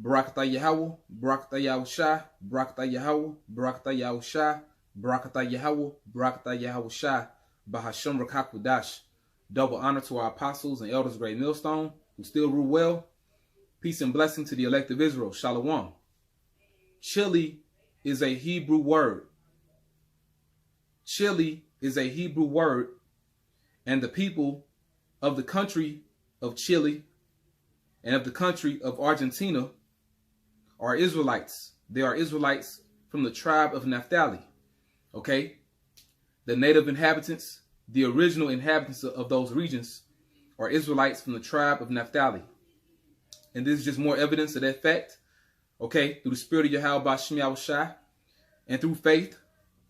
Barakatah Yahweh, Barakatah Yahushua, Barakatah Yahweh, Barakatah Yahushua, Barakatah Yahweh, Barakatah Yahushua, Bahasham Rakakudash. Double honor to our apostles and elders of Great Millstone, who still rule well. Peace and blessing to the elect of Israel. Shalom. Chile is a Hebrew word. Chile is a Hebrew word, and the people of the country of Chile and of the country of Argentina are Israelites. They are Israelites from the tribe of Naphtali. Okay? The native inhabitants, the original inhabitants of those regions are Israelites from the tribe of Naphtali. And this is just more evidence of that fact, okay, through the spirit of Yahweh B'Shem Yahushua and through faith,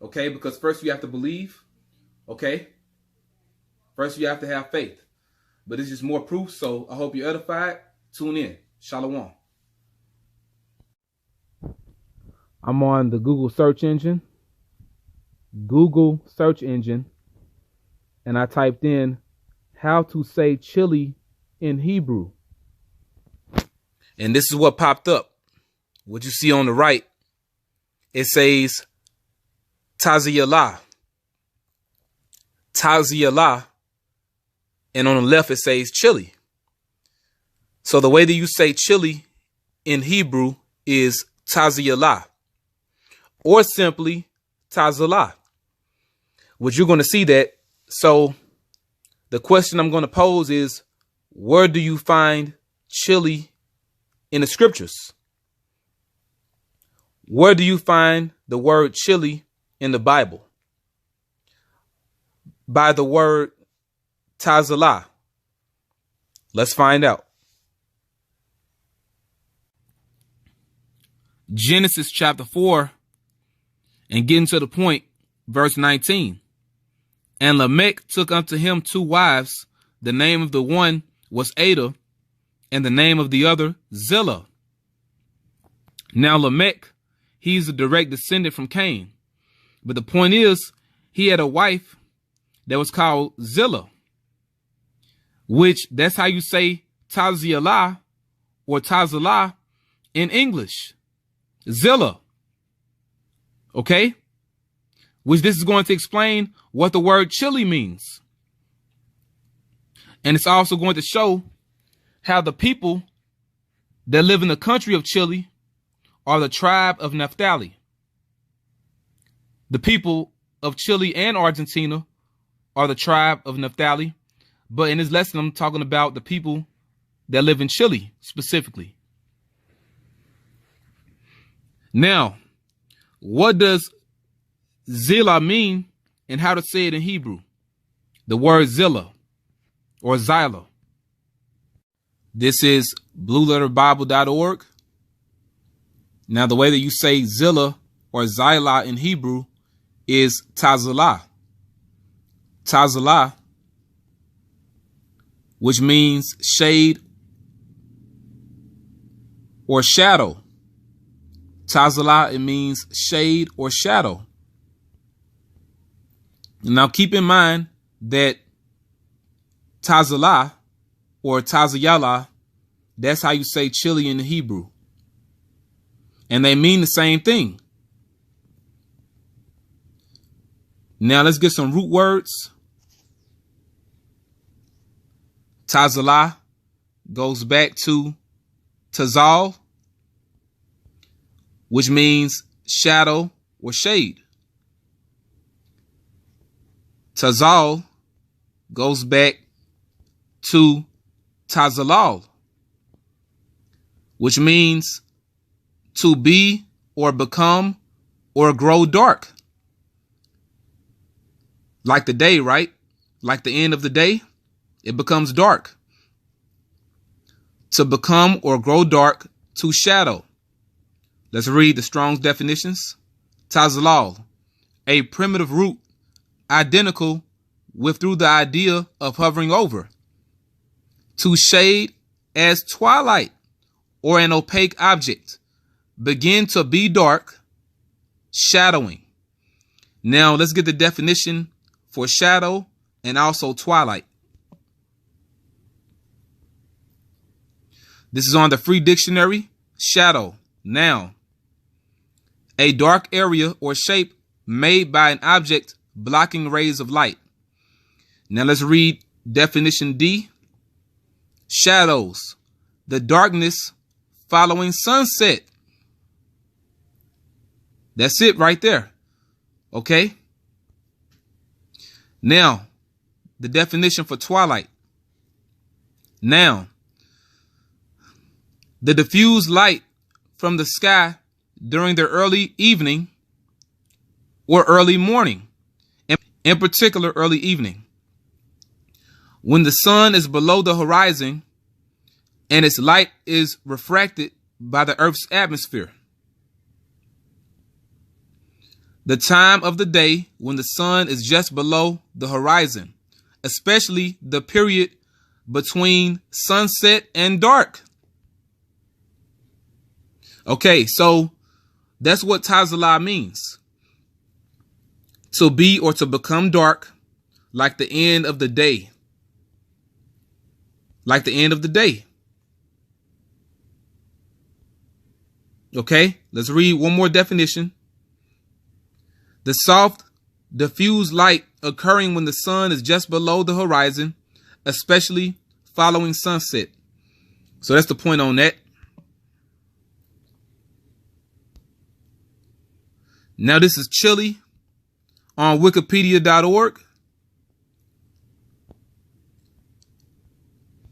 okay, because first you have to believe, okay? First you have to have faith. But it's just more proof, so I hope you're edified. Tune in. Shalom. I'm on the Google search engine. And I typed in how to say Chile in Hebrew. And this is what popped up. What you see on the right, it says Taziyalah. Taziyalah. And on the left, it says Chile. So the way that you say Chile in Hebrew is Taziyalah, or simply Tazalah, which you're going to see that. So the question I'm going to pose is, where do you find Chile in the scriptures? Where do you find the word Chile in the Bible? By the word Tazalah. Let's find out. Genesis chapter 4, and getting to the point, verse 19. And Lamech took unto him 2 wives. The name of the one was Ada, and the name of the other Zillah. Now Lamech, he's a direct descendant from Cain. But the point is, he had a wife that was called Zillah, which that's how you say Taziyalah or Tazalah in English. Zillah. Okay? Which this is going to explain what the word Chile means. And it's also going to show how the people that live in the country of Chile are the tribe of Naphtali. The people of Chile and Argentina are the tribe of Naphtali. But in this lesson, I'm talking about the people that live in Chile specifically. Now, what does Zillah mean and how to say it in Hebrew? The word Zillah or Zyla. This is blueletterbible.org. Now, the way that you say Zillah or Zyla in Hebrew is Tazalah. Tazalah, which means shade or shadow. Tazalah, it means shade or shadow. Now keep in mind that Tazalah or Tazayala, that's how you say Chile in the Hebrew. And they mean the same thing. Now let's get some root words. Tazalah goes back to Tazal, which means shadow or shade. Tazal goes back to Tazalal, which means to be or become or grow dark. Like the day, right? Like the end of the day, it becomes dark. To become or grow dark, to shadow. Let's read the Strong's definitions. Tazalal, a primitive root, identical with through the idea of hovering over. To shade as twilight or an opaque object. Begin to be dark, shadowing. Now let's get the definition for shadow and also twilight. This is on the Free Dictionary, shadow. Noun. A dark area or shape made by an object blocking rays of light. Now let's read definition D. Shadows. The darkness following sunset. That's it right there. Okay. Now, the definition for twilight. Noun. The diffused light from the sky during the early evening or early morning, in particular early evening, when the sun is below the horizon and its light is refracted by the Earth's atmosphere. The time of the day when the sun is just below the horizon, especially the period between sunset and dark. Okay, so that's what Tazalah means. To be or to become dark, like the end of the day. Like the end of the day. Okay, let's read one more definition. The soft, diffused light occurring when the sun is just below the horizon, especially following sunset. So that's the point on that. Now this is Chile on wikipedia.org.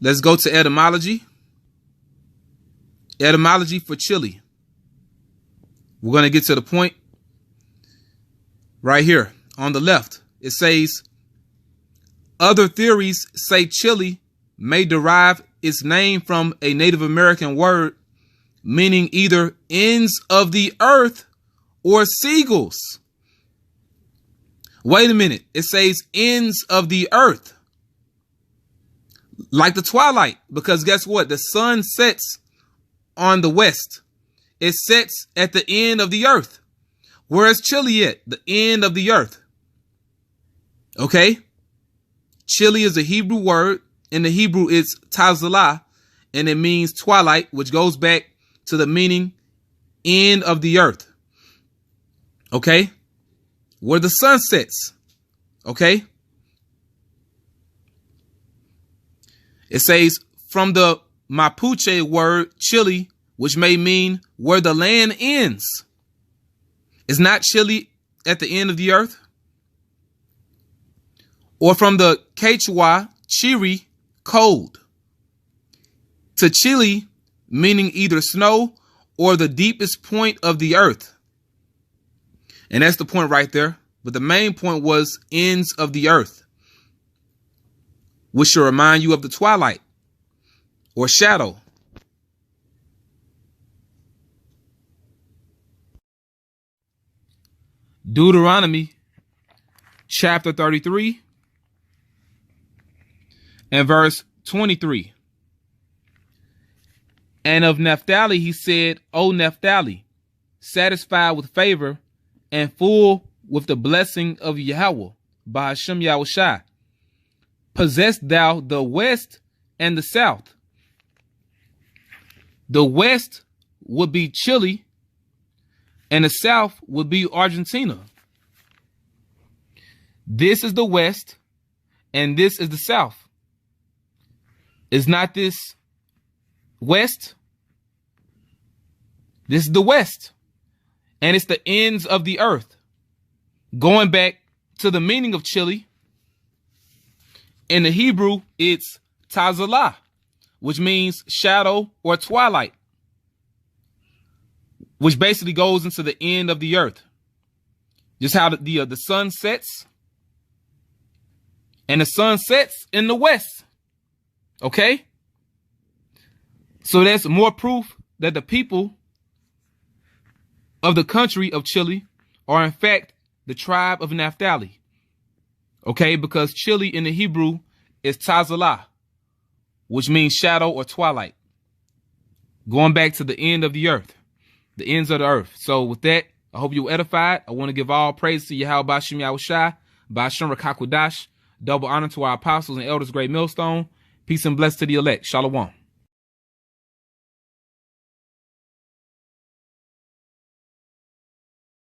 Let's go to etymology. Etymology for Chile. We're going to get to the point right here on the left. It says, other theories say Chile may derive its name from a Native American word meaning either ends of the earth or seagulls. Wait a minute. It says ends of the earth. Like the twilight, because guess what? The sun sets on the west. It sets at the end of the earth. Where's Chile at? The end of the earth. Okay? Chile is a Hebrew word. In the Hebrew, it's tazalah, and it means twilight, which goes back to the meaning end of the earth. Okay? Where the sun sets. Okay? It says from the Mapuche word Chile, which may mean where the land ends. Is not Chile at the end of the earth? Or from the Quechua Chiri, cold. To Chile, meaning either snow or the deepest point of the earth. And that's the point right there. But the main point was ends of the earth, which should remind you of the twilight or shadow. Deuteronomy chapter 33 and verse 23. And of Naphtali he said, O Naphtali, satisfied with favor and full with the blessing of Yahweh by Hashem Yahushai, possess thou the west and the south. The west would be Chile, and the south would be Argentina. This is the west, and this is the south. Is not this west? This is the west, and it's the ends of the earth. Going back to the meaning of Chile, in the Hebrew, it's tazalah, which means shadow or twilight, which basically goes into the end of the earth. Just how the sun sets, and the sun sets in the west. Okay? So that's more proof that the people of the country of Chile are in fact the tribe of Naphtali. Okay? Because Chile in the Hebrew is tazalah, which means shadow or twilight. Going back to the end of the earth. The ends of the earth. So with that, I hope you were edified. I want to give all praise to Yahweh Bashim Yahushai, Bashim Rakakwadash. Double honor to our apostles and elders, great millstone. Peace and bless to the elect. Shalom.